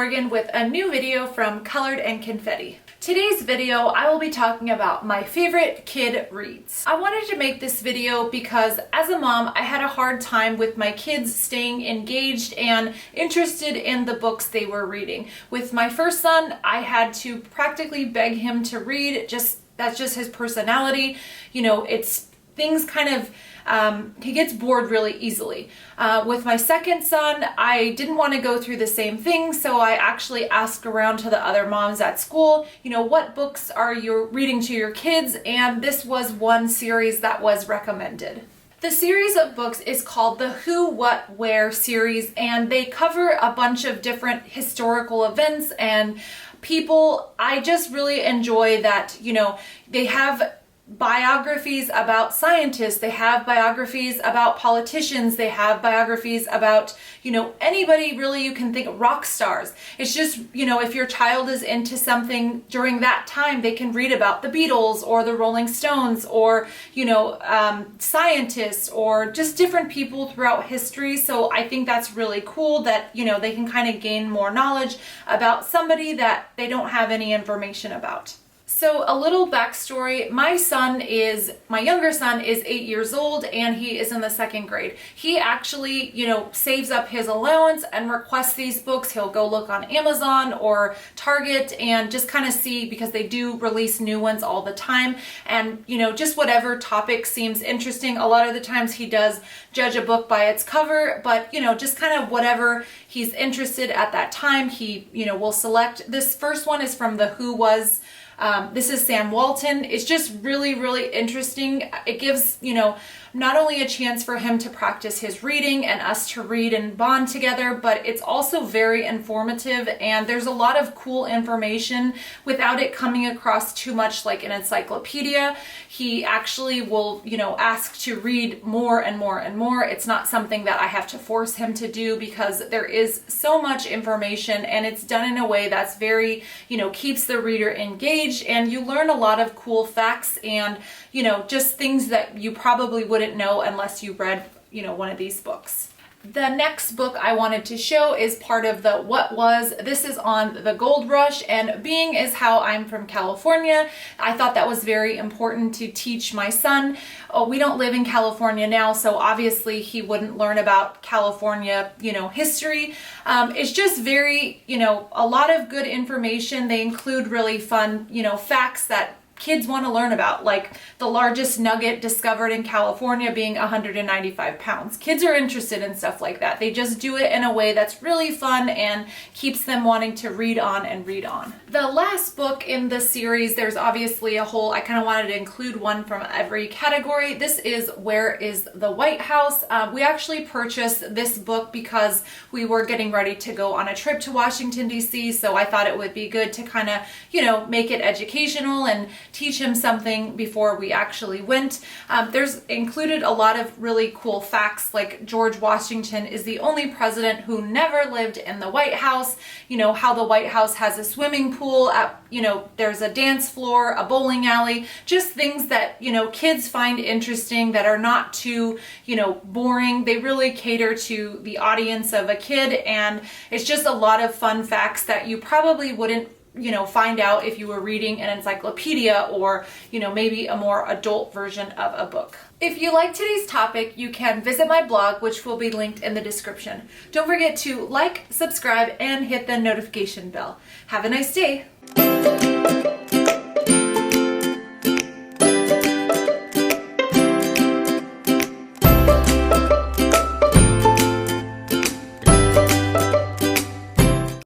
Morgan with a new video from Colored and Confetti. Today's video, I will be talking about my favorite kid reads. I wanted to make this video because as a mom, I had a hard time with my kids staying engaged and interested in the books they were reading. With my first son, I had to practically beg him to read. That's just his personality. You know, it's things kind of he gets bored really easily. With my second son, I didn't want to go through the same thing, so I actually asked around to the other moms at school, you know, what books are you reading to your kids? And this was one series that was recommended. The series of books is called the Who, What, Where series, and they cover a bunch of different historical events and people. I just really enjoy that, you know, they have biographies about scientists, they have biographies about politicians, they have biographies about, you know, anybody really you can think of, rock stars. It's just, you know, if your child is into something during that time, they can read about the Beatles or the Rolling Stones or, you know, scientists or just different people throughout history. So I think that's really cool that, you know, they can kind of gain more knowledge about somebody that they don't have any information about. So a little backstory, my younger son is 8 years old and he is in the second grade. He actually, you know, saves up his allowance and requests these books. He'll go look on Amazon or Target and just kind of see, because they do release new ones all the time. And, you know, just whatever topic seems interesting. A lot of the times he does judge a book by its cover, but, you know, just kind of whatever he's interested at that time, he, you know, will select. This first one is from the Who Was. This is Sam Walton. It's just really, really interesting. It gives, you know, not only a chance for him to practice his reading and us to read and bond together, but it's also very informative and there's a lot of cool information without it coming across too much like an encyclopedia. He actually will, you know, ask to read more and more and more. It's not something that I have to force him to do because there is so much information and it's done in a way that's very, you know, keeps the reader engaged, and you learn a lot of cool facts and, you know, just things that you probably wouldn't know unless you read, you know, one of these books. The next book I wanted to show is part of the What Was. This is on the gold rush, and being is how I'm from California, I thought that was very important to teach my son. Oh, we don't live in California now, so obviously he wouldn't learn about California, you know, history. It's just very, you know, a lot of good information. They include really fun, you know, facts that kids want to learn about, like the largest nugget discovered in California being 195 pounds. Kids are interested in stuff like that. They just do it in a way that's really fun and keeps them wanting to read on and read on. The last book in the series, there's obviously a whole, I kind of wanted to include one from every category. This is Where is the White House? We actually purchased this book because we were getting ready to go on a trip to Washington, D.C., so I thought it would be good to kind of, you know, make it educational and teach him something before we actually went. There's included a lot of really cool facts, like George Washington is the only president who never lived in the White House, you know, how the White House has a swimming pool, you know, there's a dance floor, a bowling alley, just things that, you know, kids find interesting that are not too, you know, boring. They really cater to the audience of a kid, and it's just a lot of fun facts that you probably wouldn't, you know, find out if you were reading an encyclopedia or, you know, maybe a more adult version of a book. If you like today's topic, you can visit my blog, which will be linked in the description. Don't forget to like, subscribe, and hit the notification bell. Have a nice day.